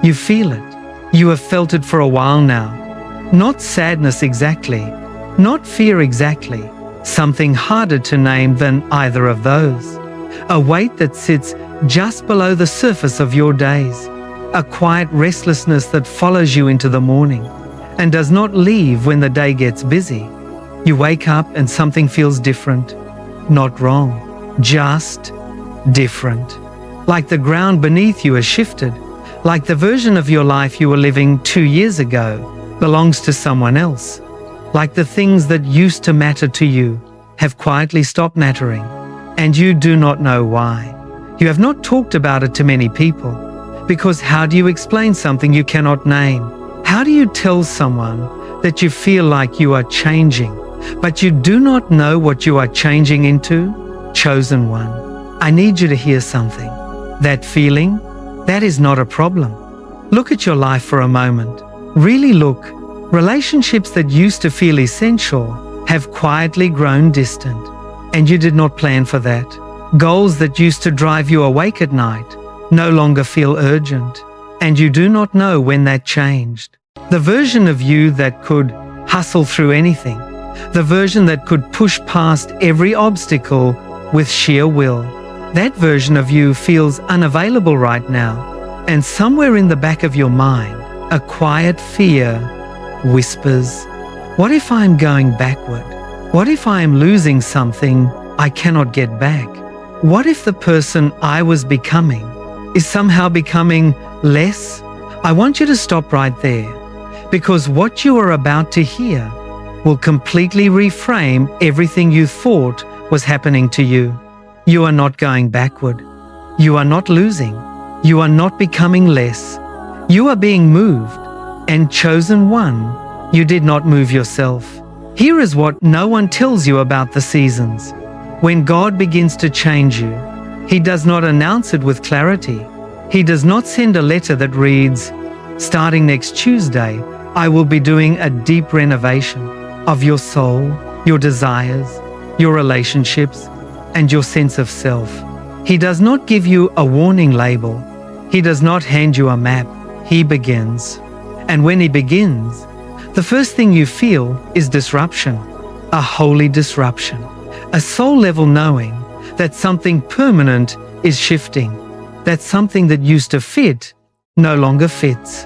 You feel it. You have felt it for a while now. Not sadness exactly, not fear exactly, something harder to name than either of those. A weight that sits just below the surface of your days. A quiet restlessness that follows you into the morning and does not leave when the day gets busy. You wake up and something feels different. Not wrong, just different. Like the ground beneath you has shifted. Like the version of your life you were living 2 years ago belongs to someone else. Like the things that used to matter to you have quietly stopped mattering, and you do not know why. You have not talked about it to many people, because how do you explain something you cannot name? How do you tell someone that you feel like you are changing, but you do not know what you are changing into? Chosen one, I need you to hear something. That feeling, that is not a problem. Look at your life for a moment. Really look. Relationships that used to feel essential have quietly grown distant, and you did not plan for that. Goals that used to drive you awake at night no longer feel urgent, and you do not know when that changed. The version of you that could hustle through anything, the version that could push past every obstacle with sheer will, that version of you feels unavailable right now, and somewhere in the back of your mind, a quiet fear whispers, what if I am going backward? What if I am losing something I cannot get back? What if the person I was becoming is somehow becoming less? I want you to stop right there, because what you are about to hear will completely reframe everything you thought was happening to you. You are not going backward. You are not losing. You are not becoming less. You are being moved, and chosen one, you did not move yourself. Here is what no one tells you about the seasons. When God begins to change you, He does not announce it with clarity. He does not send a letter that reads, starting next Tuesday, I will be doing a deep renovation of your soul, your desires, your relationships, and your sense of self. He does not give you a warning label. He does not hand you a map. He begins. And when He begins, the first thing you feel is disruption, a holy disruption, a soul-level knowing that something permanent is shifting, that something that used to fit no longer fits,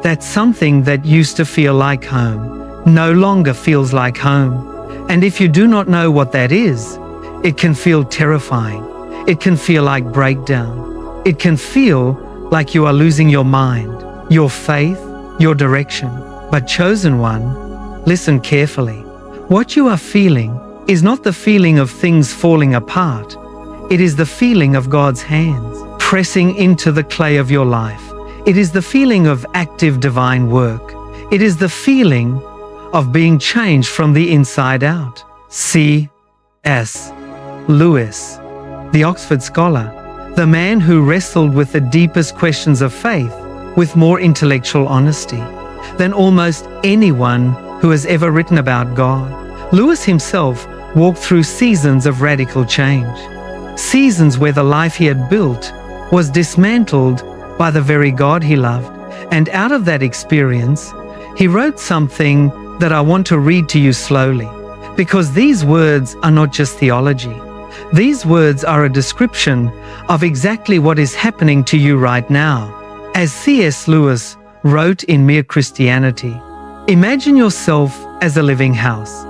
that something that used to feel like home no longer feels like home. And if you do not know what that is, it can feel terrifying. It can feel like breakdown. It can feel like you are losing your mind, your faith, your direction. But chosen one, listen carefully. What you are feeling is not the feeling of things falling apart. It is the feeling of God's hands pressing into the clay of your life. It is the feeling of active divine work. It is the feeling of being changed from the inside out. C.S. Lewis, the Oxford scholar, the man who wrestled with the deepest questions of faith with more intellectual honesty than almost anyone who has ever written about God. Lewis himself walked through seasons of radical change, seasons where the life he had built was dismantled by the very God he loved. And out of that experience, he wrote something that I want to read to you slowly, because these words are not just theology. These words are a description of exactly what is happening to you right now. As C.S. Lewis wrote in Mere Christianity, imagine yourself as a living house.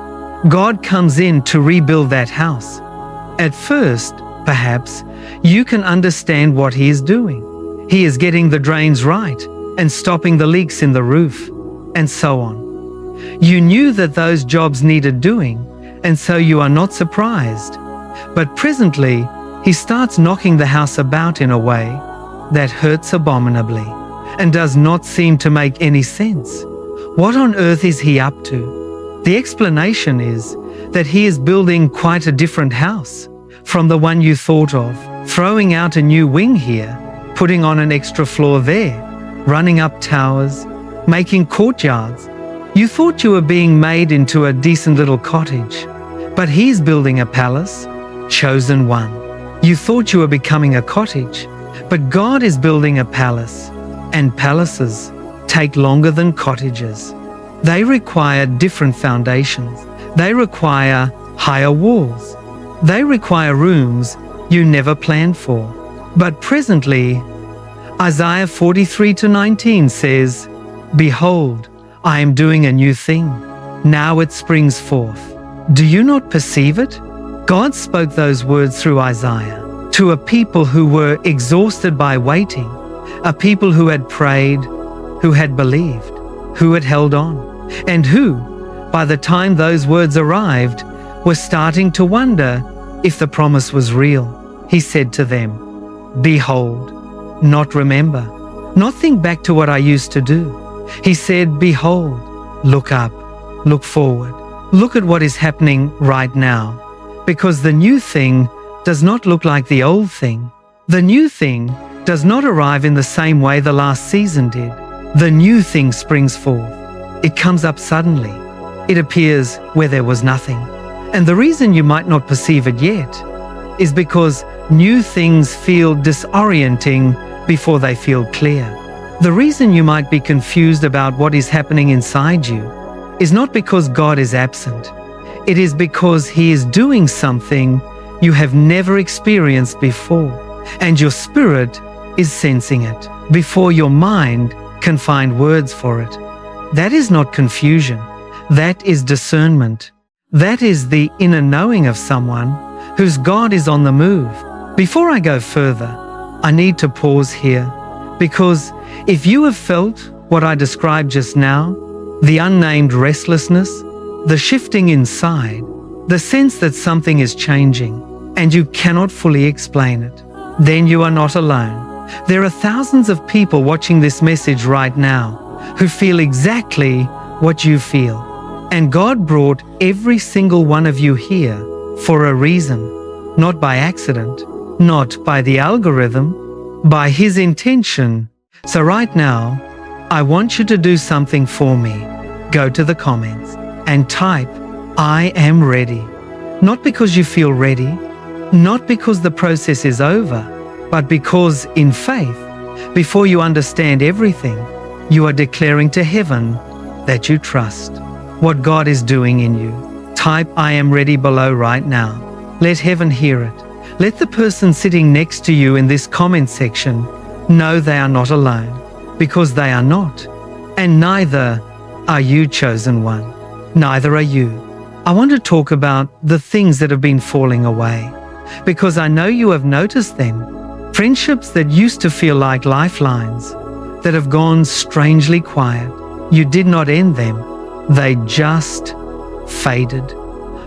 God comes in to rebuild that house. At first, perhaps, you can understand what He is doing. He is getting the drains right and stopping the leaks in the roof, and so on. You knew that those jobs needed doing, and so you are not surprised. But presently, He starts knocking the house about in a way that hurts abominably and does not seem to make any sense. What on earth is He up to? The explanation is that He is building quite a different house from the one you thought of, throwing out a new wing here, putting on an extra floor there, running up towers, making courtyards. You thought you were being made into a decent little cottage, but He's building a palace. Chosen one. You thought you were becoming a cottage, but God is building a palace. and palaces take longer than cottages. They require different foundations. They require higher walls. They require rooms you never planned for. But presently, Isaiah 43:19 says, "Behold, I am doing a new thing. Now it springs forth. Do you not perceive it?" God spoke those words through Isaiah to a people who were exhausted by waiting, a people who had prayed, who had believed, who had held on, and who, by the time those words arrived, were starting to wonder if the promise was real. He said to them, "Behold," not remember, not think back to what I used to do. He said, "Behold," look up, look forward, look at what is happening right now, because the new thing does not look like the old thing. The new thing does not arrive in the same way the last season did. The new thing springs forth. It comes up suddenly. It appears where there was nothing. And the reason you might not perceive it yet is because new things feel disorienting before they feel clear. The reason you might be confused about what is happening inside you is not because God is absent. It is because He is doing something you have never experienced before, and your spirit is sensing it before your mind can find words for it. That is not confusion. That is discernment. That is the inner knowing of someone whose God is on the move. Before I go further, I need to pause here, because if you have felt what I described just now, the unnamed restlessness, the shifting inside, the sense that something is changing, and you cannot fully explain it, then you are not alone. There are thousands of people watching this message right now who feel exactly what you feel. And God brought every single one of you here for a reason, not by accident, not by the algorithm, by His intention. So right now, I want you to do something for me. Go to the comments and type, "I am ready." Not because you feel ready, not because the process is over, but because in faith, before you understand everything, you are declaring to heaven that you trust what God is doing in you. Type "I am ready" below right now. Let heaven hear it. Let the person sitting next to you in this comment section know they are not alone, because they are not. And neither are you, chosen one. Neither are you. I want to talk about the things that have been falling away, because I know you have noticed them. Friendships that used to feel like lifelines, that have gone strangely quiet. You did not end them. They just faded.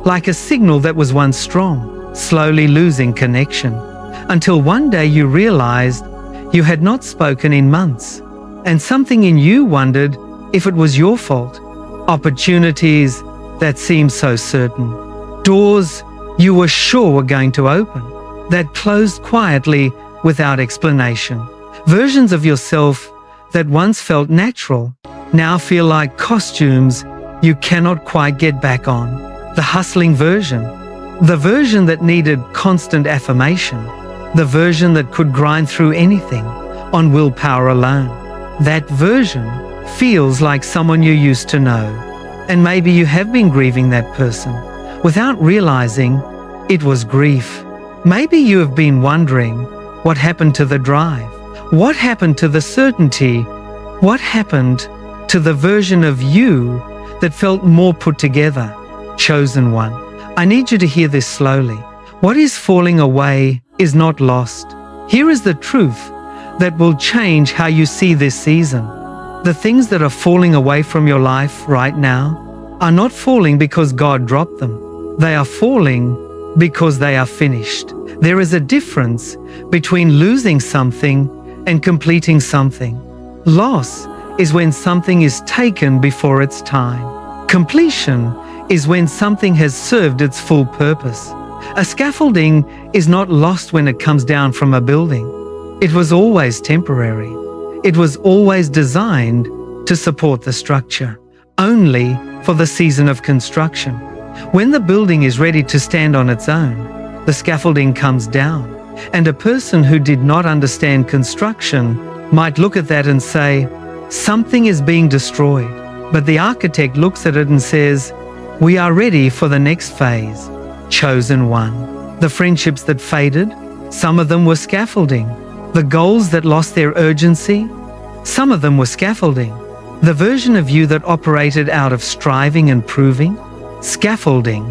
Like a signal that was once strong, slowly losing connection, until one day you realized you had not spoken in months, and something in you wondered if it was your fault. Opportunities that seemed so certain, doors you were sure were going to open, that closed quietly without explanation. Versions of yourself that once felt natural now feel like costumes you cannot quite get back on. The hustling version, the version that needed constant affirmation, the version that could grind through anything on willpower alone. That version feels like someone you used to know, and maybe you have been grieving that person without realizing it was grief. Maybe you have been wondering what happened to the drive, what happened to the certainty, what happened to the version of you that felt more put together. Chosen one, I need you to hear this slowly. What is falling away is not lost. Here is the truth that will change how you see this season. The things that are falling away from your life right now are not falling because God dropped them. They are falling because they are finished. There is a difference between losing something and completing something. Loss is when something is taken before its time. Completion is when something has served its full purpose. A scaffolding is not lost when it comes down from a building. It was always temporary. It was always designed to support the structure, only for the season of construction. When the building is ready to stand on its own, the scaffolding comes down, and a person who did not understand construction might look at that and say, something is being destroyed. But the architect looks at it and says, we are ready for the next phase. Chosen one. The friendships that faded, some of them were scaffolding. The goals that lost their urgency, some of them were scaffolding. The version of you that operated out of striving and proving, scaffolding.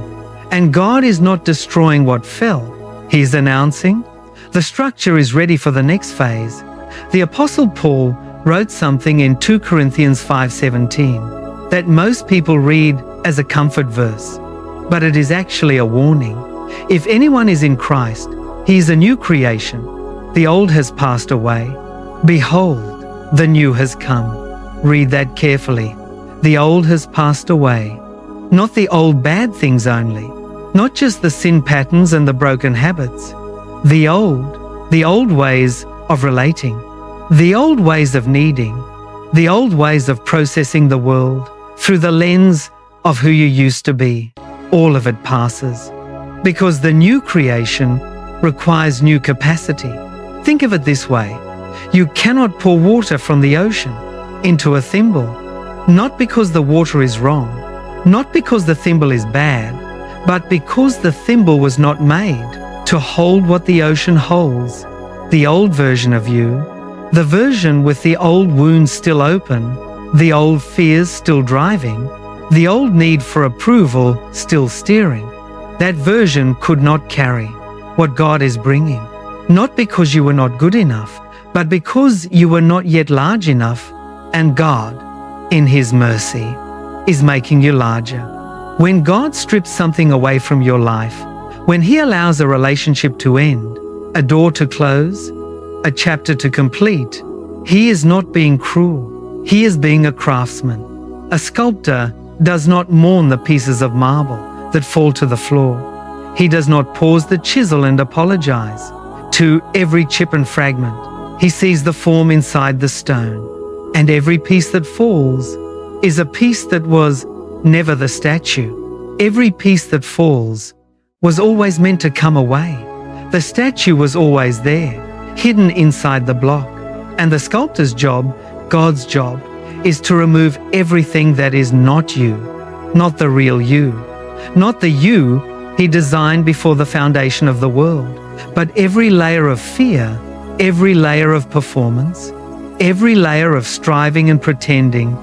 And God is not destroying what fell. He is announcing, the structure is ready for the next phase. The Apostle Paul wrote something in 2 Corinthians 5:17 that most people read as a comfort verse, but it is actually a warning. If anyone is in Christ, he is a new creation. The old has passed away. Behold, the new has come. Read that carefully. The old has passed away. Not the old bad things only, not just the sin patterns and the broken habits. The old ways of relating, the old ways of needing, the old ways of processing the world through the lens of who you used to be. All of it passes, because the new creation requires new capacity. Think of it this way. You cannot pour water from the ocean into a thimble, not because the water is wrong, not because the thimble is bad, but because the thimble was not made to hold what the ocean holds. The old version of you, the version with the old wounds still open, the old fears still driving, the old need for approval still steering, that version could not carry what God is bringing. Not because you were not good enough, but because you were not yet large enough, and God, in His mercy, is making you larger. When God strips something away from your life, when He allows a relationship to end, a door to close, a chapter to complete, He is not being cruel. He is being a craftsman. A sculptor does not mourn the pieces of marble that fall to the floor. He does not pause the chisel and apologize to every chip and fragment. He sees the form inside the stone, and every piece that falls is a piece that was never the statue. Every piece that falls was always meant to come away. The statue was always there, hidden inside the block. And the sculptor's job, God's job, is to remove everything that is not you, not the real you, not the you He designed before the foundation of the world, but every layer of fear, every layer of performance, every layer of striving and pretending,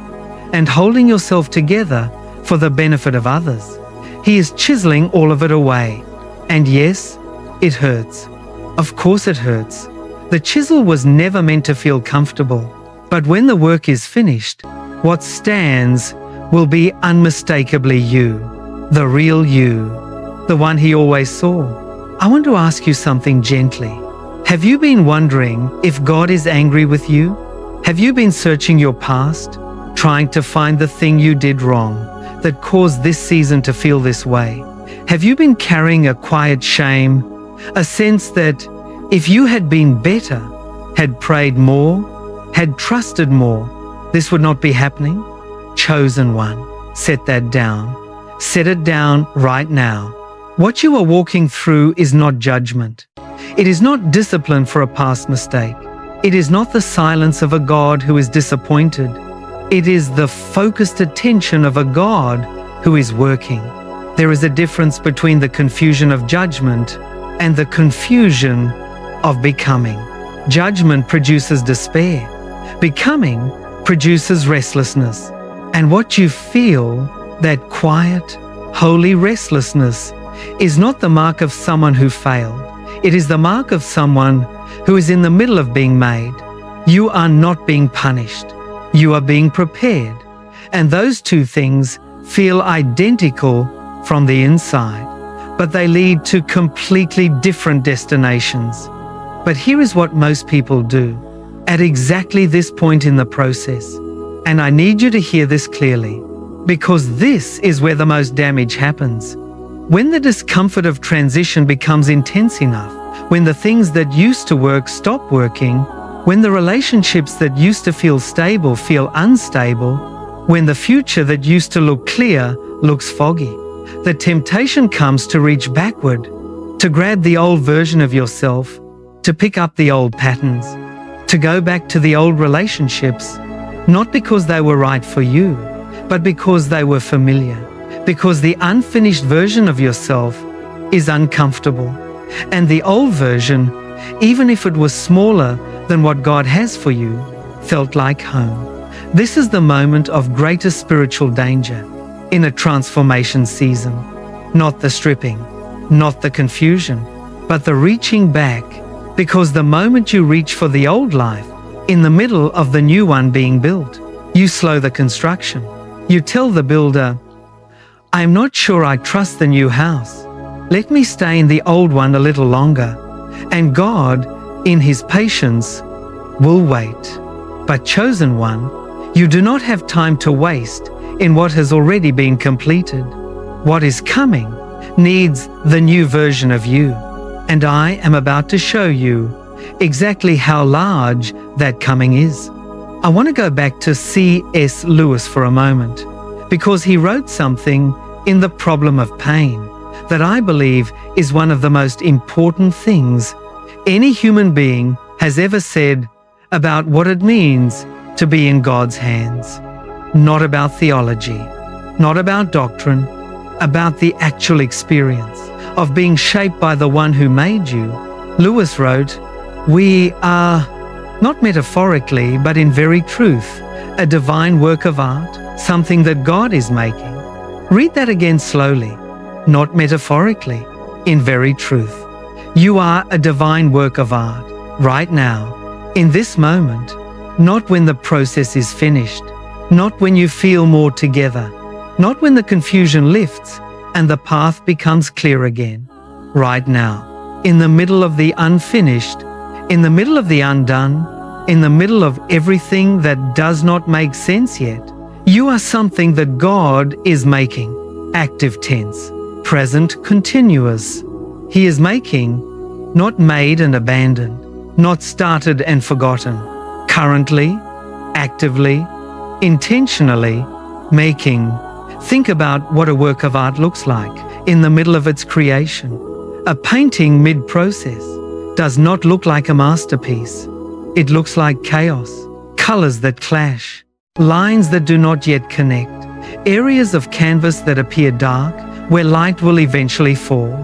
and holding yourself together for the benefit of others. He is chiseling all of it away. And yes, it hurts. Of course it hurts. The chisel was never meant to feel comfortable. But when the work is finished, what stands will be unmistakably you, the real you, the one He always saw. I want to ask you something gently. Have you been wondering if God is angry with you? Have you been searching your past, trying to find the thing you did wrong that caused this season to feel this way? Have you been carrying a quiet shame, a sense that if you had been better, had prayed more, had trusted more, this would not be happening? Chosen one, set that down. Set it down right now. What you are walking through is not judgment. It is not discipline for a past mistake. It is not the silence of a God who is disappointed. It is the focused attention of a God who is working. There is a difference between the confusion of judgment and the confusion of becoming. Judgment produces despair. Becoming produces restlessness. And what you feel, that quiet, holy restlessness, is not the mark of someone who failed. It is the mark of someone who is in the middle of being made. You are not being punished. You are being prepared. And those two things feel identical from the inside, but they lead to completely different destinations. But here is what most people do at exactly this point in the process. And I need you to hear this clearly, because this is where the most damage happens. When the discomfort of transition becomes intense enough, when the things that used to work stop working, when the relationships that used to feel stable feel unstable, when the future that used to look clear looks foggy, the temptation comes to reach backward, to grab the old version of yourself, to pick up the old patterns, to go back to the old relationships, not because they were right for you, but because they were familiar, because the unfinished version of yourself is uncomfortable, and the old version, even if it was smaller than what God has for you, felt like home. This is the moment of greatest spiritual danger in a transformation season. Not the stripping, not the confusion, but the reaching back, because the moment you reach for the old life, in the middle of the new one being built, you slow the construction. You tell the builder, "I'm not sure I trust the new house. Let me stay in the old one a little longer." And God, in His patience, will wait. But chosen one, you do not have time to waste in what has already been completed. What is coming needs the new version of you, and I am about to show you exactly how large that coming is. I want to go back to C.S. Lewis for a moment, because he wrote something in The Problem of Pain that I believe is one of the most important things any human being has ever said about what it means to be in God's hands. Not about theology, not about doctrine, about the actual experience of being shaped by the one who made you. Lewis wrote, "We are, not metaphorically, but in very truth, a divine work of art, something that God is making." Read that again slowly. Not metaphorically, in very truth. You are a divine work of art, right now, in this moment, not when the process is finished, not when you feel more together, not when the confusion lifts and the path becomes clear again. Right now, in the middle of the unfinished, in the middle of the undone, in the middle of everything that does not make sense yet, you are something that God is making. Active tense, present continuous. He is making, not made and abandoned, not started and forgotten. Currently, actively, intentionally making. Think about what a work of art looks like in the middle of its creation. A painting mid-process does not look like a masterpiece. It looks like chaos, colors that clash, lines that do not yet connect, areas of canvas that appear dark where light will eventually fall.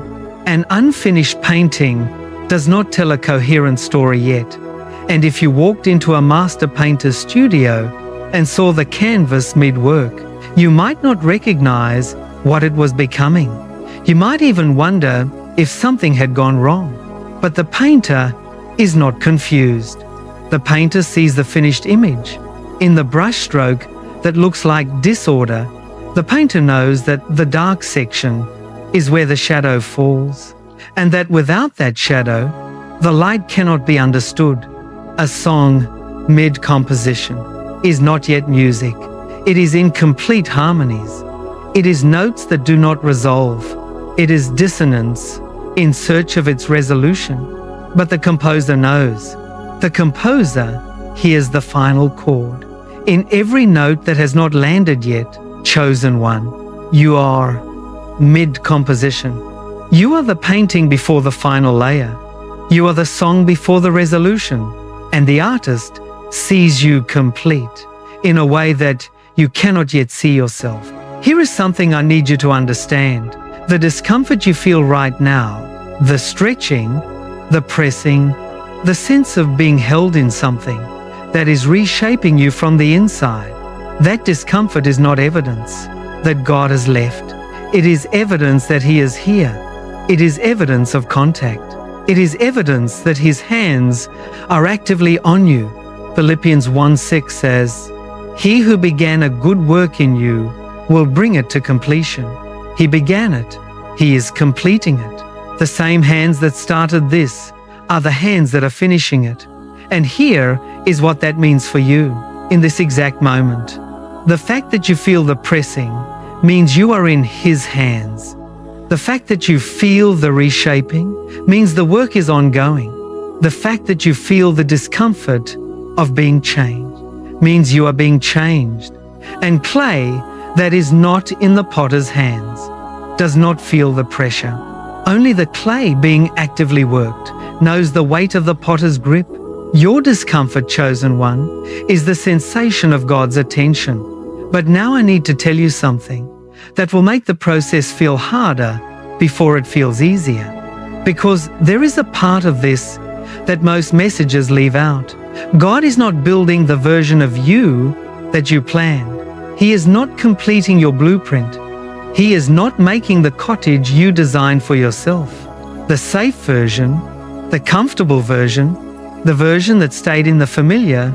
An unfinished painting does not tell a coherent story yet. And if you walked into a master painter's studio and saw the canvas mid-work, you might not recognize what it was becoming. You might even wonder if something had gone wrong. But the painter is not confused. The painter sees the finished image. In the brushstroke that looks like disorder, the painter knows that the dark section is where the shadow falls, and that without that shadow, the light cannot be understood. A song mid-composition is not yet music. It is incomplete harmonies. It is notes that do not resolve. It is dissonance in search of its resolution. But the composer knows. The composer hears the final chord. In every note that has not landed yet, chosen one, you are mid-composition. You are the painting before the final layer. You are the song before the resolution. And the artist sees you complete in a way that you cannot yet see yourself. Here is something I need you to understand. The discomfort you feel right now, the stretching, the pressing, the sense of being held in something that is reshaping you from the inside, that discomfort is not evidence that God has left. It is evidence that He is here. It is evidence of contact. It is evidence that His hands are actively on you. Philippians 1:6 says, "He who began a good work in you will bring it to completion." He began it. He is completing it. The same hands that started this are the hands that are finishing it. And here is what that means for you in this exact moment. The fact that you feel the pressing means you are in His hands. The fact that you feel the reshaping means the work is ongoing. The fact that you feel the discomfort of being changed means you are being changed. And clay that is not in the potter's hands does not feel the pressure. Only the clay being actively worked knows the weight of the potter's grip, Your discomfort, chosen one, is the sensation of God's attention. But now I need to tell you something that will make the process feel harder before it feels easier. Because there is a part of this that most messages leave out. God is not building the version of you that you planned. He is not completing your blueprint. He is not making the cottage you designed for yourself. The safe version, the comfortable version, the version that stayed in the familiar,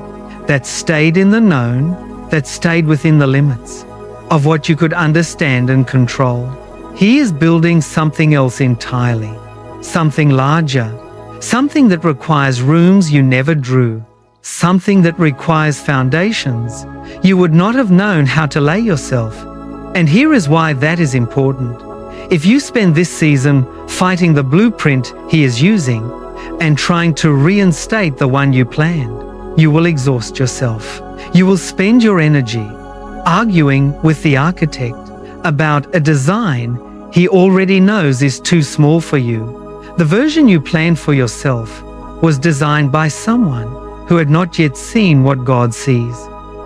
that stayed in the known, that stayed within the limits of what you could understand and control. He is building something else entirely, something larger, something that requires rooms you never drew, something that requires foundations you would not have known how to lay yourself. And here is why that is important. If you spend this season fighting the blueprint He is using and trying to reinstate the one you planned, you will exhaust yourself. You will spend your energy arguing with the architect about a design he already knows is too small for you. The version you planned for yourself was designed by someone who had not yet seen what God sees.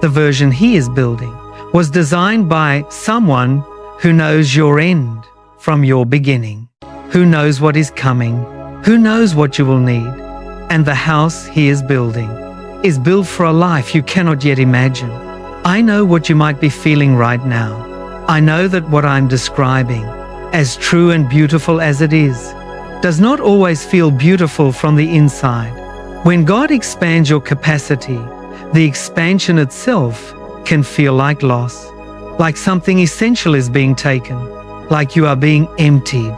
The version He is building was designed by someone who knows your end from your beginning, who knows what is coming, who knows what you will need. And the house He is building is built for a life you cannot yet imagine. I know what you might be feeling right now. I know that what I'm describing, as true and beautiful as it is, does not always feel beautiful from the inside. When God expands your capacity, the expansion itself can feel like loss, like something essential is being taken, like you are being emptied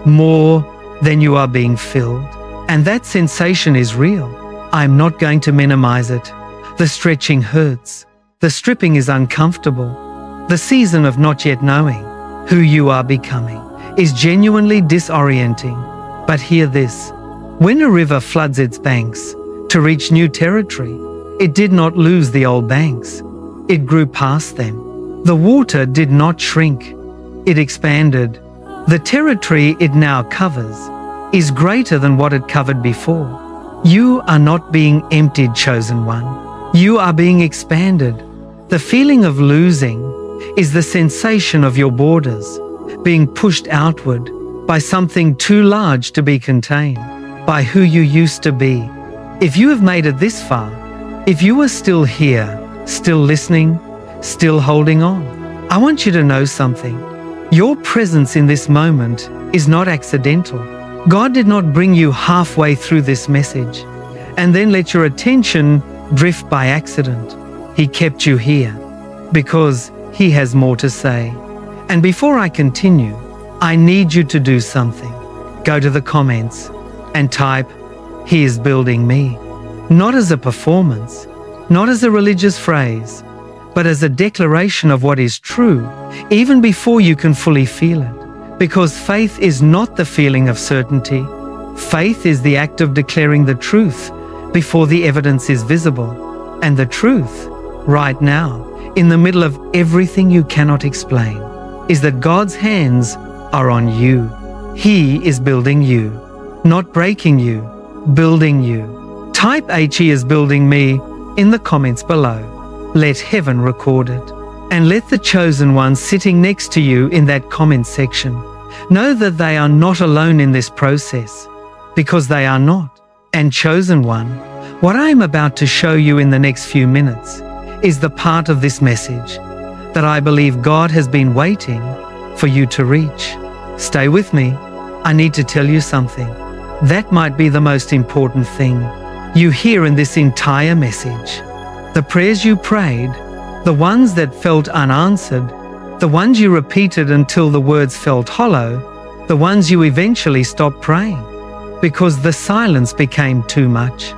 more than you are being filled. And that sensation is real. I'm not going to minimize it. The stretching hurts. The stripping is uncomfortable. The season of not yet knowing who you are becoming is genuinely disorienting. But hear this. When a river floods its banks to reach new territory, it did not lose the old banks. It grew past them. The water did not shrink. It expanded. The territory it now covers is greater than what it covered before. You are not being emptied, chosen one. You are being expanded. The feeling of losing is the sensation of your borders being pushed outward by something too large to be contained, by who you used to be. If you have made it this far, if you are still here, still listening, still holding on, I want you to know something. Your presence in this moment is not accidental. God did not bring you halfway through this message and then let your attention drift by accident. He kept you here because He has more to say. And before I continue, I need you to do something. Go to the comments and type, "He is building me." Not as a performance, not as a religious phrase, but as a declaration of what is true, even before you can fully feel it. Because faith is not the feeling of certainty. Faith is the act of declaring the truth before the evidence is visible. And the truth, right now, in the middle of everything you cannot explain, is that God's hands are on you. He is building you, not breaking you, building you. Type "He is building me" in the comments below. Let heaven record it. And let the chosen ones sitting next to you in that comment section know that they are not alone in this process, because they are not. And chosen one, what I am about to show you in the next few minutes is the part of this message that I believe God has been waiting for you to reach. Stay with me. I need to tell you something. That might be the most important thing you hear in this entire message. The prayers you prayed, the ones that felt unanswered, the ones you repeated until the words felt hollow, the ones you eventually stopped praying because the silence became too much.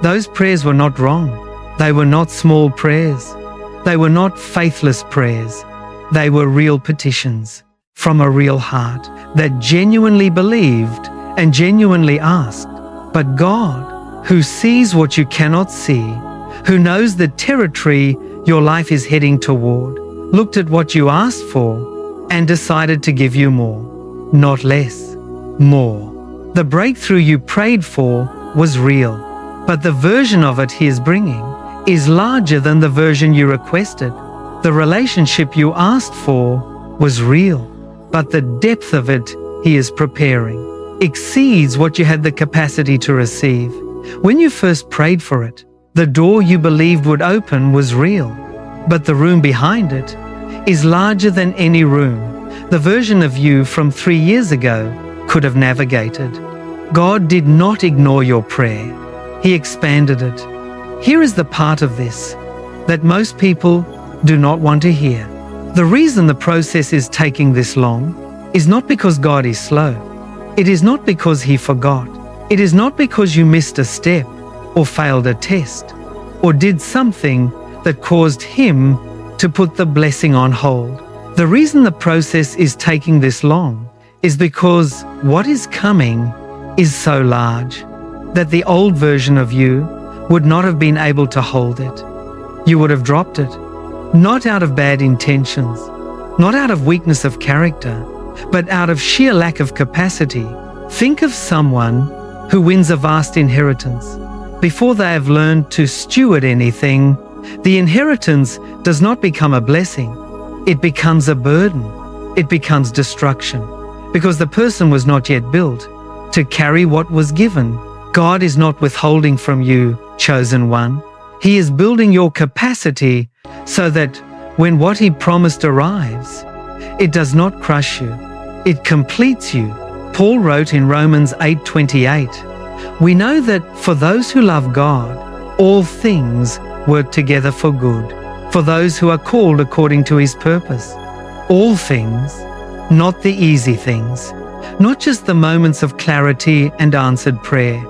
Those prayers were not wrong. They were not small prayers. They were not faithless prayers. They were real petitions from a real heart that genuinely believed and genuinely asked. But God, who sees what you cannot see, who knows the territory your life is heading toward, looked at what you asked for and decided to give you more, not less, more. The breakthrough you prayed for was real, but the version of it he is bringing is larger than the version you requested. The relationship you asked for was real, but the depth of it he is preparing exceeds what you had the capacity to receive. When you first prayed for it, the door you believed would open was real, but the room behind it is larger than any room the version of you from 3 years ago could have navigated. God did not ignore your prayer. He expanded it. Here is the part of this that most people do not want to hear. The reason the process is taking this long is not because God is slow. It is not because he forgot. It is not because you missed a step or failed a test or did something that caused him to put the blessing on hold. The reason the process is taking this long is because what is coming is so large that the old version of you would not have been able to hold it. You would have dropped it, not out of bad intentions, not out of weakness of character, but out of sheer lack of capacity. Think of someone who wins a vast inheritance. Before they have learned to steward anything, the inheritance does not become a blessing. It becomes a burden. It becomes destruction, because the person was not yet built to carry what was given. God is not withholding from you, chosen one. He is building your capacity so that when what he promised arrives, it does not crush you. It completes you. Paul wrote in Romans 8:28, "We know that for those who love God, all things work together for good, for those who are called according to his purpose." All things, not the easy things, not just the moments of clarity and answered prayer.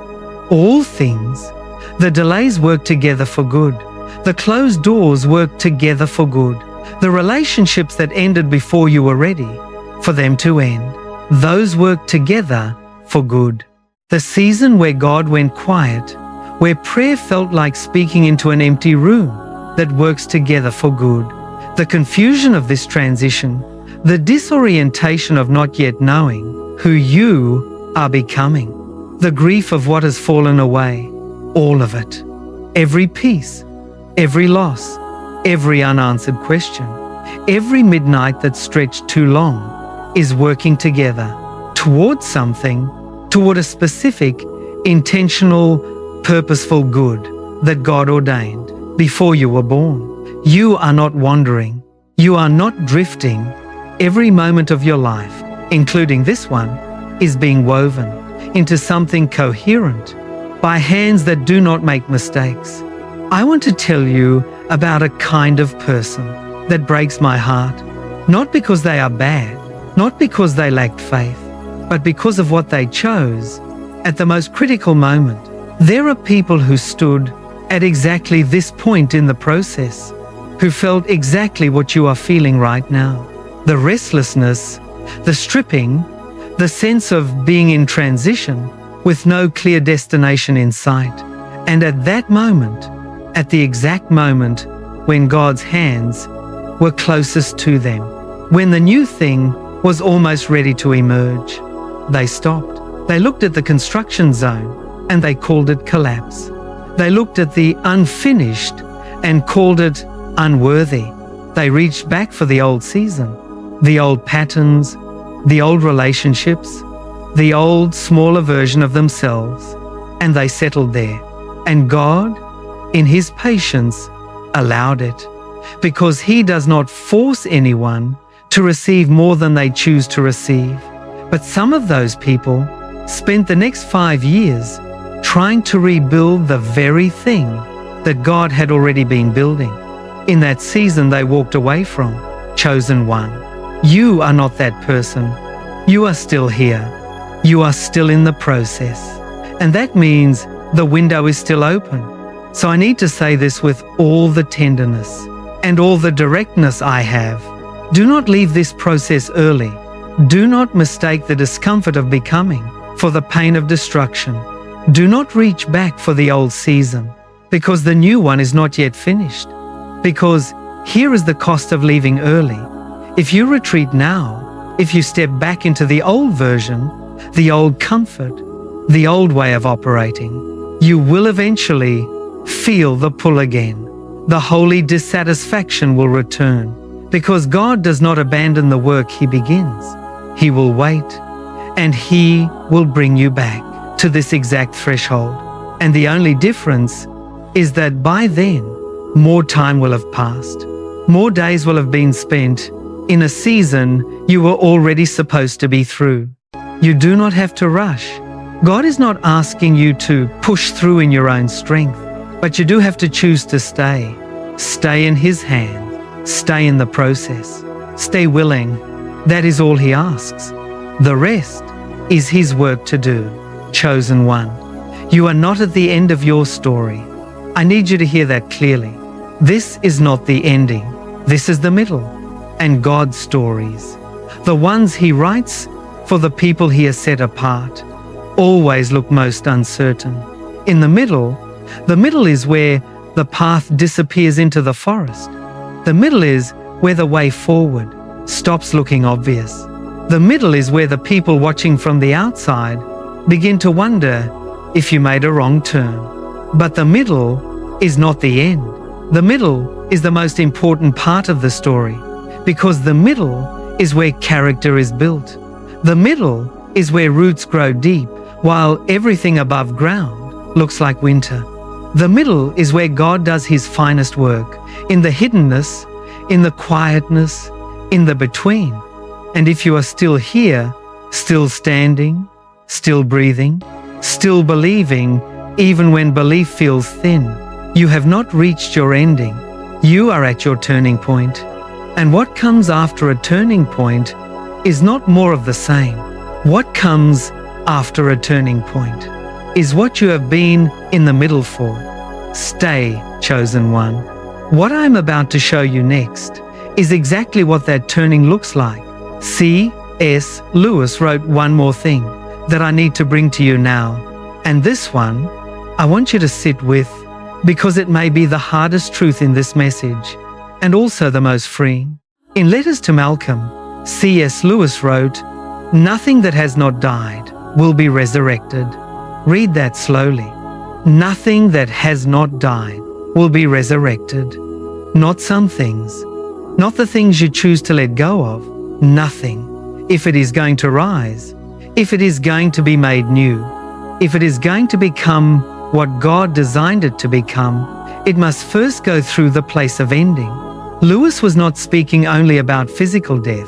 All things. The delays work together for good. The closed doors work together for good. The relationships that ended before you were ready for them to end, those work together for good. The season where God went quiet, where prayer felt like speaking into an empty room, that works together for good. The confusion of this transition, the disorientation of not yet knowing who you are becoming, the grief of what has fallen away, all of it. Every piece, every loss, every unanswered question, every midnight that stretched too long is working together towards something, toward a specific, intentional, purposeful good that God ordained before you were born. You are not wandering. You are not drifting. Every moment of your life, including this one, is being woven into something coherent by hands that do not make mistakes. I want to tell you about a kind of person that breaks my heart, not because they are bad, not because they lacked faith, but because of what they chose at the most critical moment. There are people who stood at exactly this point in the process, who felt exactly what you are feeling right now. The restlessness, the stripping, the sense of being in transition with no clear destination in sight. And at that moment, at the exact moment when God's hands were closest to them, when the new thing was almost ready to emerge, they stopped. They looked at the construction zone and they called it collapse. They looked at the unfinished and called it unworthy. They reached back for the old season, the old patterns, the old relationships, the old smaller version of themselves, and they settled there. And God, in his patience, allowed it, because he does not force anyone to receive more than they choose to receive. But some of those people spent the next 5 years trying to rebuild the very thing that God had already been building. In that season they walked away from. Chosen one. You are not that person. You are still here. You are still in the process. And that means the window is still open. So I need to say this with all the tenderness and all the directness I have. Do not leave this process early. Do not mistake the discomfort of becoming for the pain of destruction. Do not reach back for the old season, because the new one is not yet finished. Because here is the cost of leaving early. If you retreat now, if you step back into the old version, the old comfort, the old way of operating, you will eventually feel the pull again. The holy dissatisfaction will return, because God does not abandon the work He begins. He will wait, and He will bring you back to this exact threshold. And the only difference is that by then, more time will have passed. More days will have been spent in a season you were already supposed to be through. You do not have to rush. God is not asking you to push through in your own strength, but you do have to choose to stay. Stay in His hand. Stay in the process. Stay willing. That is all He asks. The rest is His work to do. Chosen one. You are not at the end of your story. I need you to hear that clearly. This is not the ending. This is the middle. And God's stories, the ones He writes for the people He has set apart, always look most uncertain. In the middle is where the path disappears into the forest. The middle is where the way forward stops looking obvious. The middle is where the people watching from the outside begin to wonder if you made a wrong turn. But the middle is not the end. The middle is the most important part of the story, because the middle is where character is built. The middle is where roots grow deep, while everything above ground looks like winter. The middle is where God does His finest work, in the hiddenness, in the quietness, in the between. And if you are still here, still standing, still breathing, still believing, even when belief feels thin, you have not reached your ending. You are at your turning point. And what comes after a turning point is not more of the same. What comes after a turning point is what you have been in the middle for. Stay, chosen one. What I'm about to show you next is exactly what that turning looks like. C.S. Lewis wrote one more thing that I need to bring to you now. And this one, I want you to sit with, because it may be the hardest truth in this message, and also the most freeing. In Letters to Malcolm, C.S. Lewis wrote, "Nothing that has not died will be resurrected." Read that slowly. Nothing that has not died will be resurrected. Not some things. Not the things you choose to let go of. Nothing. If it is going to rise, if it is going to be made new, if it is going to become what God designed it to become, it must first go through the place of ending. Lewis was not speaking only about physical death.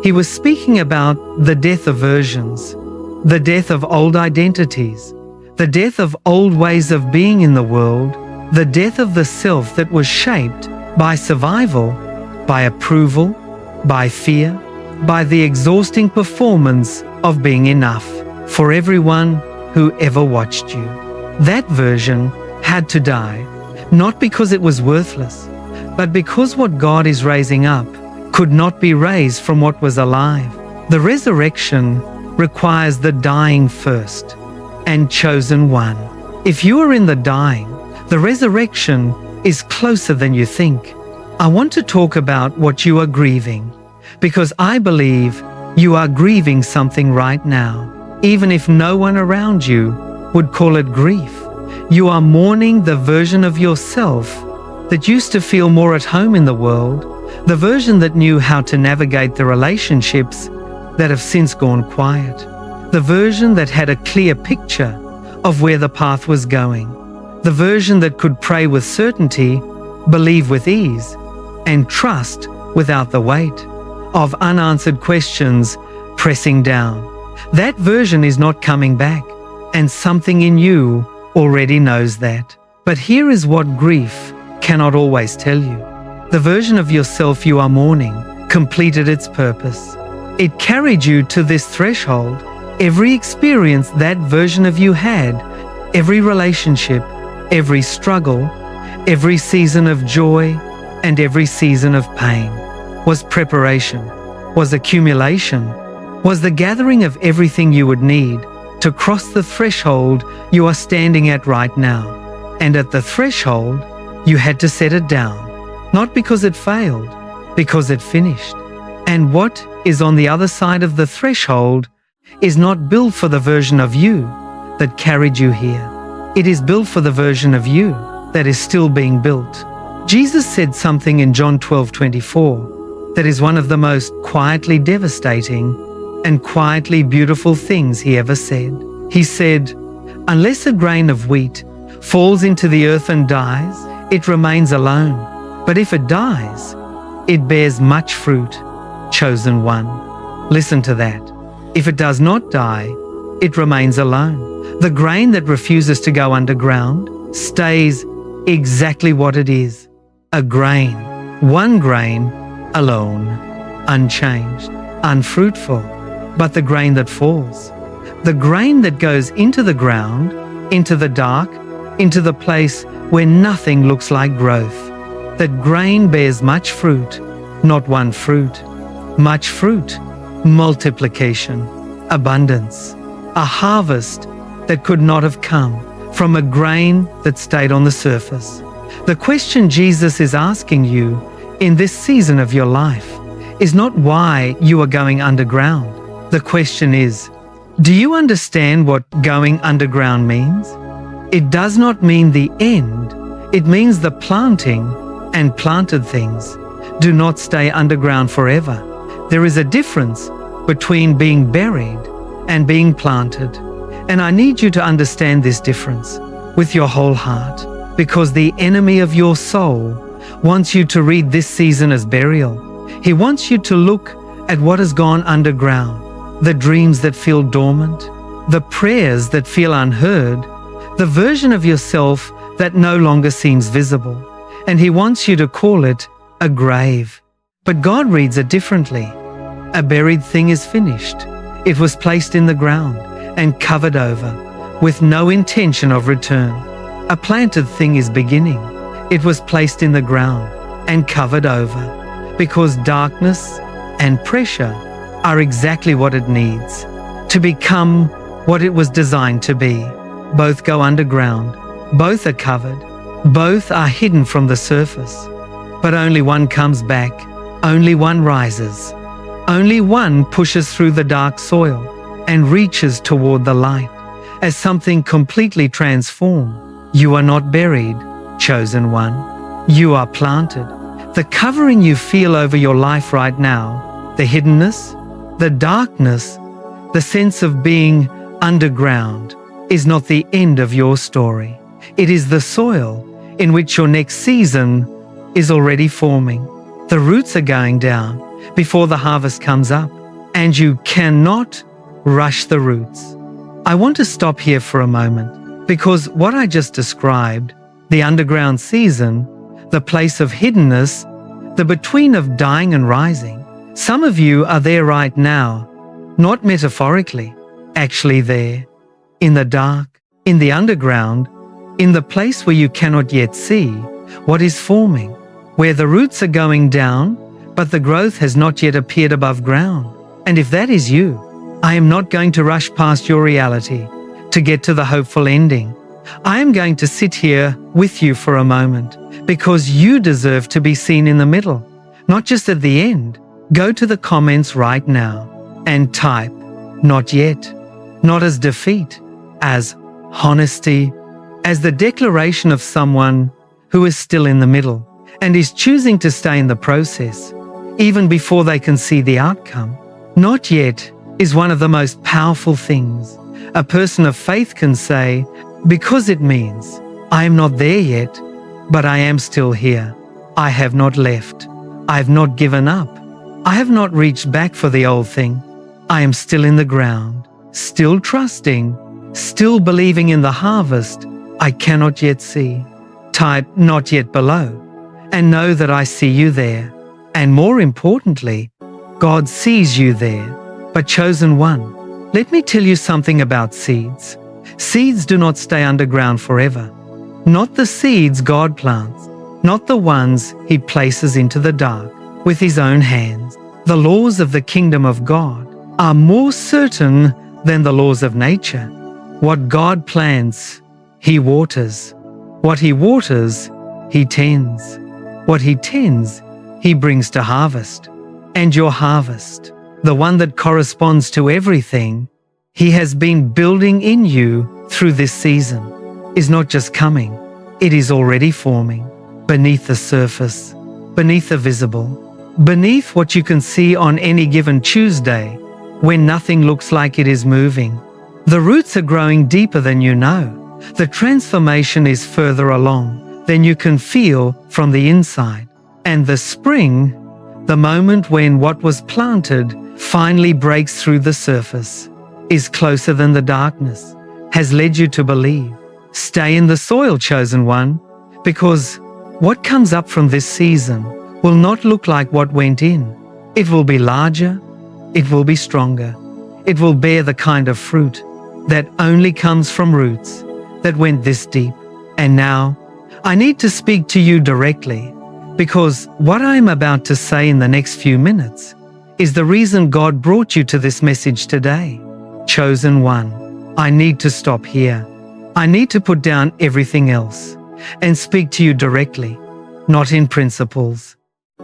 He was speaking about the death of versions, the death of old identities, the death of old ways of being in the world, the death of the self that was shaped by survival, by approval, by fear, by the exhausting performance of being enough for everyone who ever watched you. That version had to die, not because it was worthless, but because what God is raising up could not be raised from what was alive. The resurrection requires the dying first. And chosen one, if you are in the dying, the resurrection is closer than you think. I want to talk about what you are grieving, because I believe you are grieving something right now, even if no one around you would call it grief. You are mourning the version of yourself that used to feel more at home in the world, the version that knew how to navigate the relationships that have since gone quiet, the version that had a clear picture of where the path was going, the version that could pray with certainty, believe with ease, and trust without the weight of unanswered questions pressing down. That version is not coming back, and something in you already knows that. But here is what grief cannot always tell you. The version of yourself you are mourning completed its purpose. It carried you to this threshold. Every experience that version of you had, every relationship, every struggle, every season of joy, and every season of pain, was preparation, was accumulation, was the gathering of everything you would need to cross the threshold you are standing at right now. And at the threshold, you had to set it down, not because it failed, because it finished. And what is on the other side of the threshold is not built for the version of you that carried you here. It is built for the version of you that is still being built. Jesus said something in John 12:24 that is one of the most quietly devastating and quietly beautiful things he ever said. He said, "Unless a grain of wheat falls into the earth and dies, it remains alone. But if it dies, it bears much fruit. Chosen one." Listen to that. If it does not die, it remains alone. The grain that refuses to go underground stays exactly what it is. A grain. One grain alone. Unchanged. Unfruitful. But the grain that falls. The grain that goes into the ground, into the dark, into the place where nothing looks like growth. That grain bears much fruit, not one fruit. Much fruit. Multiplication. Abundance. A harvest that could not have come from a grain that stayed on the surface. The question Jesus is asking you in this season of your life is not why you are going underground. The question is, do you understand what going underground means? It does not mean the end. It means the planting and planted things do not stay underground forever. There is a difference between being buried and being planted. And I need you to understand this difference with your whole heart, because the enemy of your soul wants you to read this season as burial. He wants you to look at what has gone underground, the dreams that feel dormant, the prayers that feel unheard, the version of yourself that no longer seems visible. And he wants you to call it a grave. But God reads it differently. A buried thing is finished. It was placed in the ground and covered over, with no intention of return. A planted thing is beginning. It was placed in the ground and covered over, because darkness and pressure are exactly what it needs to become what it was designed to be. Both go underground, both are covered, both are hidden from the surface. But only one comes back, only one rises. Only one pushes through the dark soil and reaches toward the light as something completely transformed. You are not buried, chosen one. You are planted. The covering you feel over your life right now, the hiddenness, the darkness, the sense of being underground, is not the end of your story. It is the soil in which your next season is already forming. The roots are going down before the harvest comes up, and you cannot rush the roots. I want to stop here for a moment, because what I just described, the underground season, the place of hiddenness, the between of dying and rising, some of you are there right now, not metaphorically, actually there, in the dark, in the underground, in the place where you cannot yet see what is forming, where the roots are going down, but the growth has not yet appeared above ground. And if that is you, I am not going to rush past your reality to get to the hopeful ending. I am going to sit here with you for a moment, because you deserve to be seen in the middle, not just at the end. Go to the comments right now and type, "Not yet," not as defeat, as honesty, as the declaration of someone who is still in the middle and is choosing to stay in the process, even before they can see the outcome. Not yet is one of the most powerful things a person of faith can say, because it means, I am not there yet, but I am still here. I have not left. I have not given up. I have not reached back for the old thing. I am still in the ground, still trusting, still believing in the harvest I cannot yet see. Type "not yet" below and know that I see you there. And more importantly, God sees you there. But chosen one, let me tell you something about seeds. Seeds do not stay underground forever. Not the seeds God plants, not the ones He places into the dark with His own hands. The laws of the kingdom of God are more certain than the laws of nature. What God plants, He waters. What He waters, He tends. What He tends, He brings to harvest. And your harvest, the one that corresponds to everything He has been building in you through this season. is not just coming, it is already forming, beneath the surface, beneath the visible, beneath what you can see on any given Tuesday, when nothing looks like it is moving. The roots are growing deeper than you know. The transformation is further along than you can feel from the inside. And the spring, the moment when what was planted finally breaks through the surface, is closer than the darkness has led you to believe. Stay in the soil, chosen one, because what comes up from this season will not look like what went in. It will be larger, it will be stronger, it will bear the kind of fruit that only comes from roots that went this deep. And now, I need to speak to you directly, because what I am about to say in the next few minutes is the reason God brought you to this message today. Chosen one, I need to stop here. I need to put down everything else and speak to you directly, not in principles,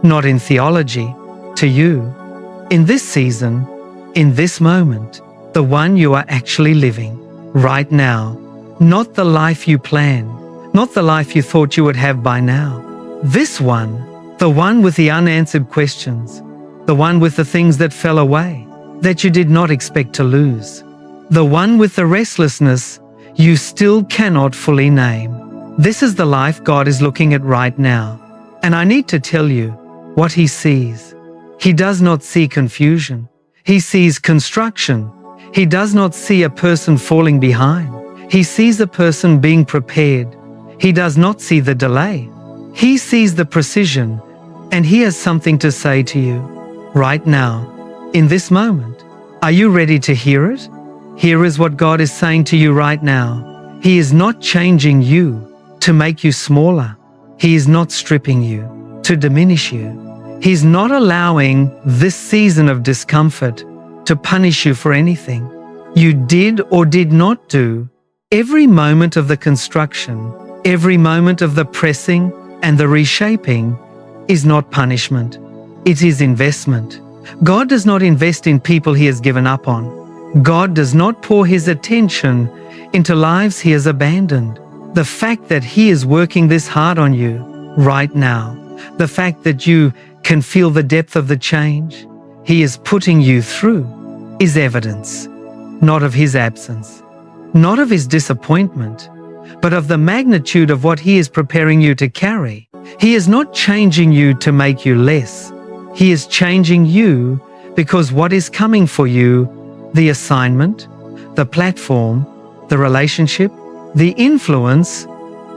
not in theology, to you, in this season, in this moment, the one you are actually living, right now, not the life you planned, not the life you thought you would have by now. This one, the one with the unanswered questions, the one with the things that fell away, that you did not expect to lose, the one with the restlessness you still cannot fully name. This is the life God is looking at right now. And I need to tell you what He sees. He does not see confusion. He sees construction. He does not see a person falling behind. He sees a person being prepared. He does not see the delay. He sees the precision, and He has something to say to you right now, in this moment. Are you ready to hear it? Here is what God is saying to you right now. He is not changing you to make you smaller. He is not stripping you to diminish you. He's not allowing this season of discomfort to punish you for anything you did or did not do. Every moment of the construction, every moment of the pressing and the reshaping is not punishment. It is investment. God does not invest in people He has given up on. God does not pour His attention into lives He has abandoned. The fact that He is working this hard on you right now, the fact that you can feel the depth of the change He is putting you through, is evidence, not of His absence, not of His disappointment, but of the magnitude of what He is preparing you to carry. He is not changing you to make you less. He is changing you because what is coming for you, the assignment, the platform, the relationship, the influence,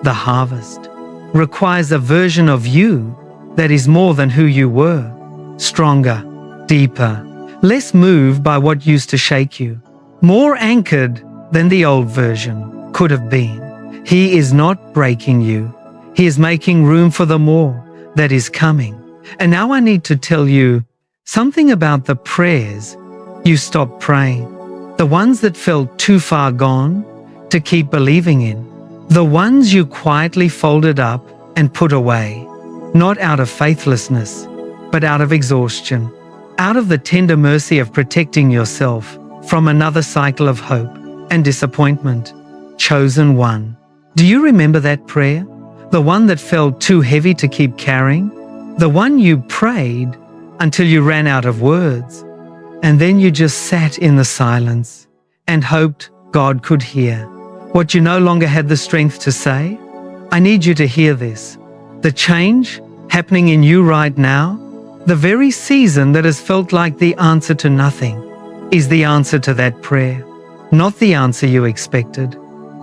the harvest, requires a version of you that is more than who you were, stronger, deeper, less moved by what used to shake you, more anchored than the old version could have been. He is not breaking you. He is making room for the more that is coming. And now I need to tell you something about the prayers you stopped praying, the ones that felt too far gone to keep believing in, the ones you quietly folded up and put away, not out of faithlessness, but out of exhaustion, out of the tender mercy of protecting yourself from another cycle of hope and disappointment. Chosen one. Do you remember that prayer? The one that felt too heavy to keep carrying? The one you prayed until you ran out of words, and then you just sat in the silence and hoped God could hear what you no longer had the strength to say? I need you to hear this. The change happening in you right now, the very season that has felt like the answer to nothing, is the answer to that prayer. Not the answer you expected,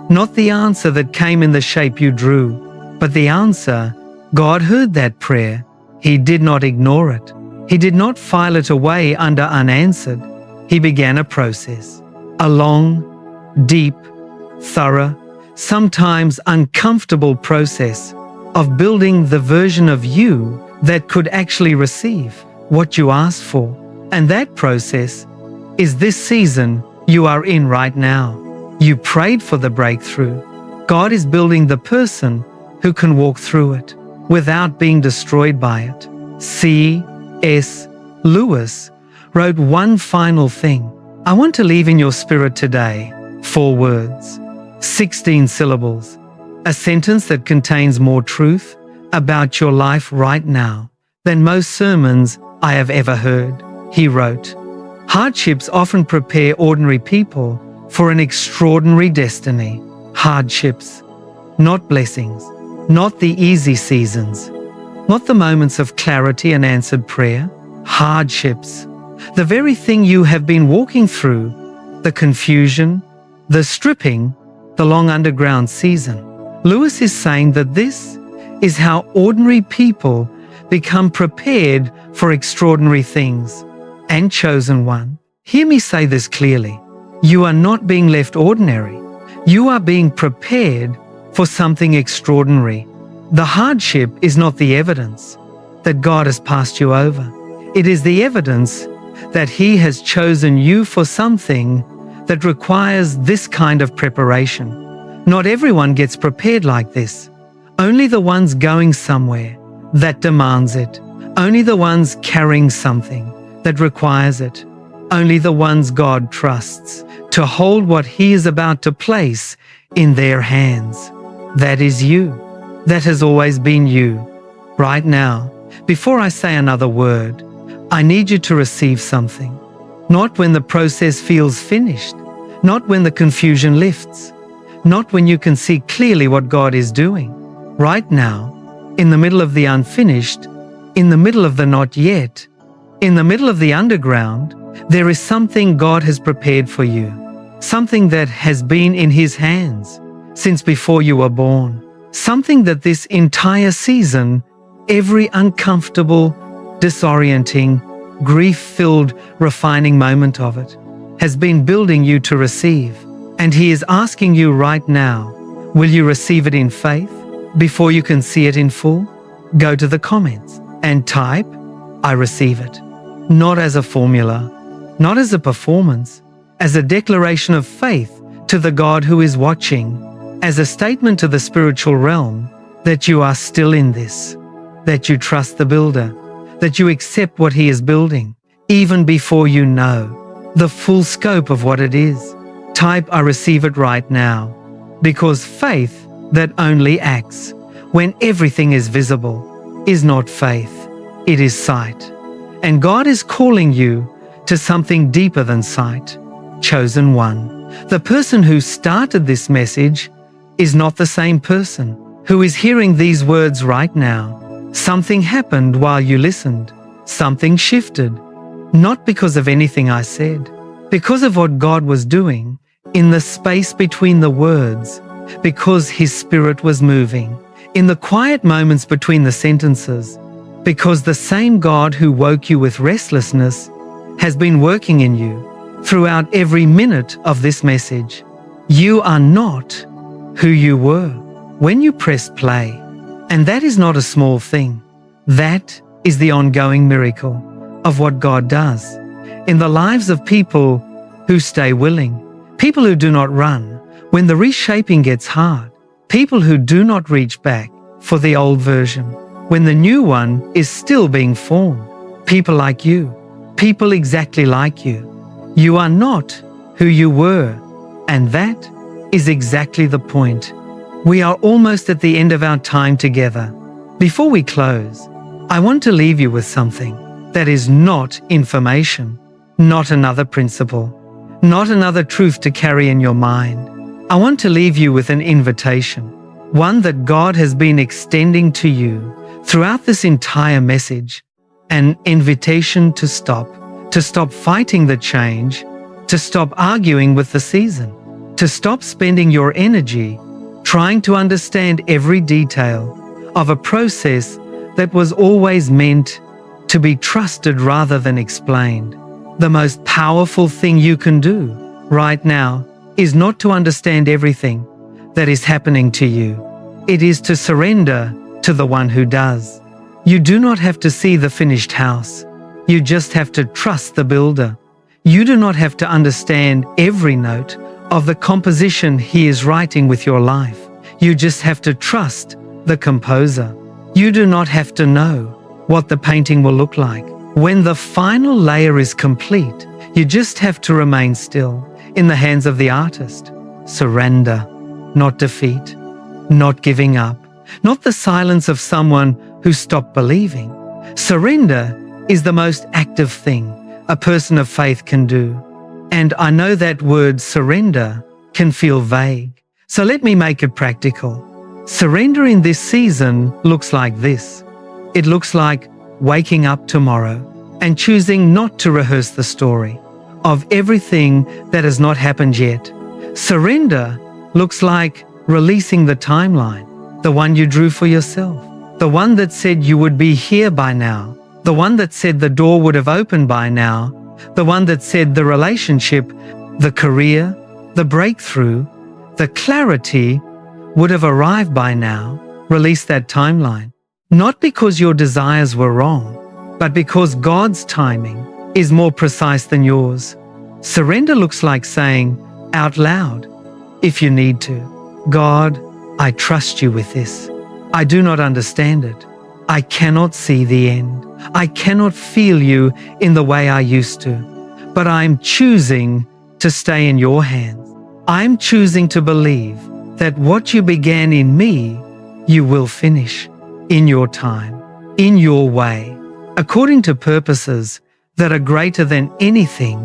not the answer that came in the shape you drew, but the answer. God heard that prayer. He did not ignore it. He did not file it away under unanswered. He began a process, a long, deep, thorough, sometimes uncomfortable process of building the version of you that could actually receive what you asked for. And that process is this season you are in right now. You prayed for the breakthrough. God is building the person who can walk through it without being destroyed by it. C.S. Lewis wrote one final thing. I want to leave in your spirit today 4 words, 16 syllables, A sentence that contains more truth about your life right now than most sermons I have ever heard. He wrote, "Hardships often prepare ordinary people for an extraordinary destiny." Hardships, not blessings, not the easy seasons, not the moments of clarity and answered prayer. Hardships, the very thing you have been walking through, the confusion, the stripping, the long underground season. Lewis is saying that this is how ordinary people become prepared for extraordinary things. And chosen one, hear me say this clearly. You are not being left ordinary. You are being prepared for something extraordinary. The hardship is not the evidence that God has passed you over. It is the evidence that He has chosen you for something that requires this kind of preparation. Not everyone gets prepared like this. Only the ones going somewhere that demands it. Only the ones carrying something that requires it. Only the ones God trusts to hold what He is about to place in their hands. That is you. That has always been you. Right now, before I say another word, I need you to receive something. Not when the process feels finished. Not when the confusion lifts. Not when you can see clearly what God is doing. Right now, in the middle of the unfinished, in the middle of the not yet, in the middle of the underground, there is something God has prepared for you. Something that has been in His hands since before you were born. Something that this entire season, every uncomfortable, disorienting, grief-filled, refining moment of it, has been building you to receive. And He is asking you right now, will you receive it in faith before you can see it in full? Go to the comments and type, "I receive it." Not as a formula, not as a performance, as a declaration of faith to the God who is watching, as a statement to the spiritual realm that you are still in this, that you trust the builder, that you accept what He is building, even before you know the full scope of what it is. Type, "I receive it" right now, because faith that only acts when everything is visible is not faith, it is sight. And God is calling you to something deeper than sight. Chosen one. The person who started this message is not the same person who is hearing these words right now. Something happened while you listened. Something shifted. Not because of anything I said, because of what God was doing in the space between the words, because His Spirit was moving in the quiet moments between the sentences, because the same God who woke you with restlessness has been working in you throughout every minute of this message. You are not who you were when you pressed play. And that is not a small thing. That is the ongoing miracle of what God does in the lives of people who stay willing, people who do not run when the reshaping gets hard, people who do not reach back for the old version when the new one is still being formed. People like you, people exactly like you. You are not who you were, and that is exactly the point. We are almost at the end of our time together. Before we close, I want to leave you with something that is not information, not another principle, not another truth to carry in your mind. I want to leave you with an invitation, one that God has been extending to you throughout this entire message, an invitation to stop fighting the change, to stop arguing with the season, to stop spending your energy trying to understand every detail of a process that was always meant to be trusted rather than explained. The most powerful thing you can do right now is not to understand everything that is happening to you. It is to surrender to the one who does. You do not have to see the finished house. You just have to trust the builder. You do not have to understand every note of the composition He is writing with your life. You just have to trust the composer. You do not have to know what the painting will look like when the final layer is complete. You just have to remain still in the hands of the artist. Surrender, not defeat. not giving up, not the silence of someone who stopped believing. Surrender is the most active thing a person of faith can do. And I know that word surrender can feel vague. So let me make it practical. Surrender in this season looks like this. It looks like waking up tomorrow and choosing not to rehearse the story of everything that has not happened yet. Surrender looks like releasing the timeline, the one you drew for yourself, the one that said you would be here by now, the one that said the door would have opened by now, the one that said the relationship, the career, the breakthrough, the clarity would have arrived by now. Release that timeline. Not because your desires were wrong, but because God's timing is more precise than yours. Surrender looks like saying out loud, if you need to, God, I trust you with this. I do not understand it. I cannot see the end. I cannot feel you in the way I used to, but I'm choosing to stay in your hands. I'm choosing to believe that what you began in me, you will finish in your time, in your way, according to purposes that are greater than anything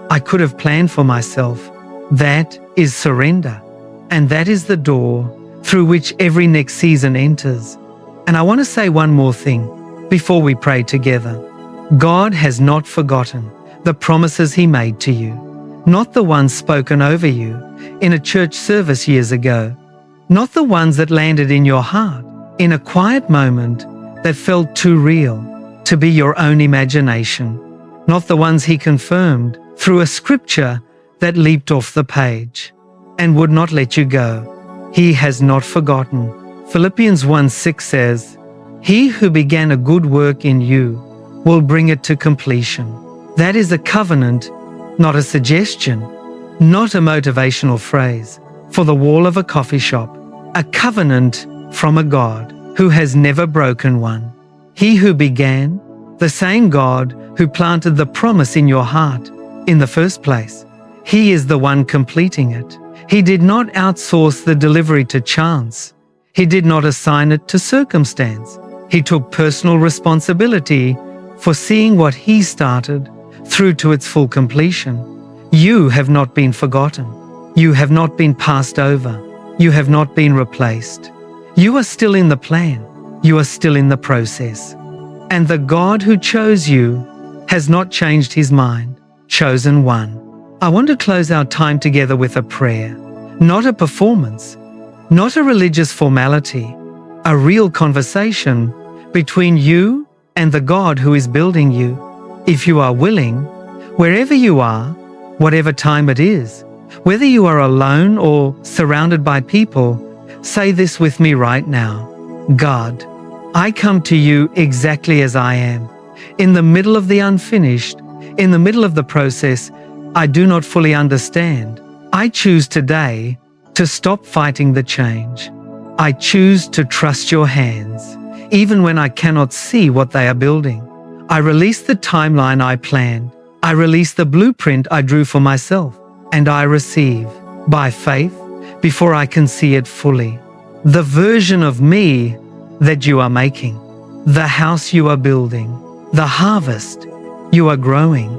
I could have planned for myself. That is surrender, and that is the door through which every next season enters. And I want to say one more thing before we pray together. God has not forgotten the promises He made to you, not the ones spoken over you in a church service years ago, not the ones that landed in your heart in a quiet moment that felt too real to be your own imagination, not the ones He confirmed through a scripture that leaped off the page and would not let you go. He has not forgotten. Philippians 1:6 says, He who began a good work in you will bring it to completion. That is a covenant, not a suggestion, not a motivational phrase for the wall of a coffee shop, a covenant from a God who has never broken one. He who began, the same God who planted the promise in your heart in the first place, He is the one completing it. He did not outsource the delivery to chance. He did not assign it to circumstance. He took personal responsibility for seeing what He started through to its full completion. You have not been forgotten. You have not been passed over. You have not been replaced. You are still in the plan. You are still in the process. And the God who chose you has not changed His mind. Chosen one. I want to close our time together with a prayer, not a performance, not a religious formality, a real conversation between you and the God who is building you. If you are willing, wherever you are, whatever time it is, whether you are alone or surrounded by people, say this with me right now. God, I come to you exactly as I am, in the middle of the unfinished, in the middle of the process I do not fully understand. I choose today to stop fighting the change. I choose to trust your hands, even when I cannot see what they are building. I release the timeline I planned. I release the blueprint I drew for myself, and I receive, by faith, before I can see it fully, the version of me that you are making, the house you are building, the harvest you are growing,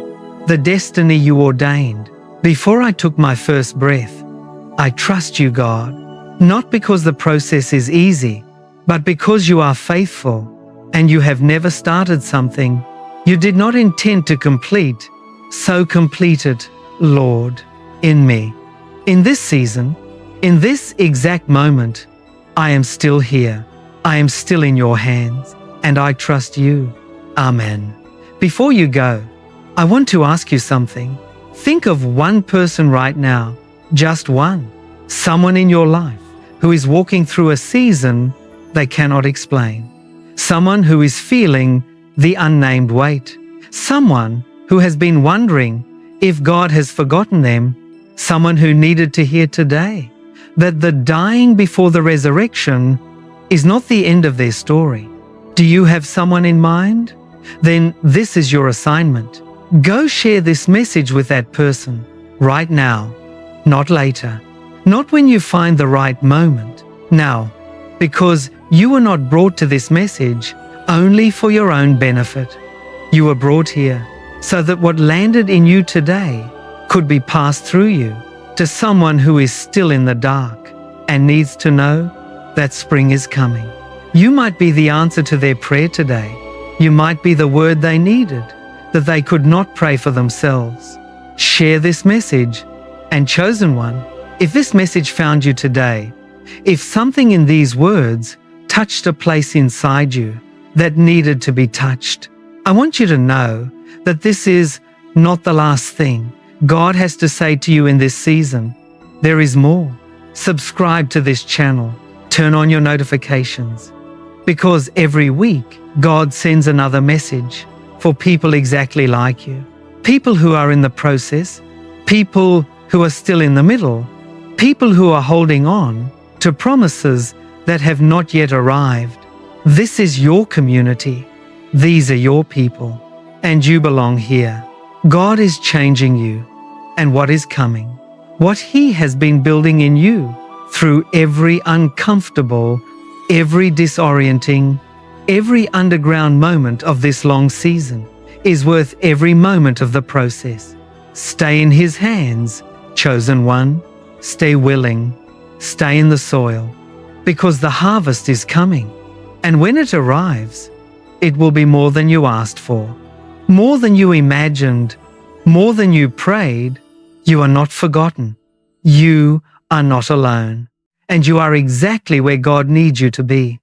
the destiny you ordained. Before I took my first breath, I trust you, God, not because the process is easy, but because you are faithful and you have never started something you did not intend to complete. So complete it, Lord, in me. In this season, in this exact moment, I am still here. I am still in your hands, and I trust you. Amen. Before you go, I want to ask you something. Think of one person right now, just one, someone in your life who is walking through a season they cannot explain, someone who is feeling the unnamed weight, someone who has been wondering if God has forgotten them, someone who needed to hear today that the dying before the resurrection is not the end of their story. Do you have someone in mind? Then this is your assignment. Go share this message with that person right now, not later, not when you find the right moment. Now, because you were not brought to this message only for your own benefit. You were brought here so that what landed in you today could be passed through you to someone who is still in the dark and needs to know that spring is coming. You might be the answer to their prayer today. You might be the word they needed, that they could not pray for themselves. Share this message. And chosen one, if this message found you today, if something in these words touched a place inside you that needed to be touched, I want you to know that this is not the last thing God has to say to you in this season. There is more. Subscribe to this channel. Turn on your notifications. Because every week, God sends another message for people exactly like you. People who are in the process, people who are still in the middle, people who are holding on to promises that have not yet arrived. This is your community. These are your people, and you belong here. God is changing you, and what is coming, what He has been building in you through every uncomfortable, every disorienting, every underground moment of this long season is worth every moment of the process. Stay in His hands, chosen one. Stay willing. Stay in the soil, because the harvest is coming. And when it arrives, it will be more than you asked for, more than you imagined, more than you prayed. You are not forgotten. You are not alone. And you are exactly where God needs you to be.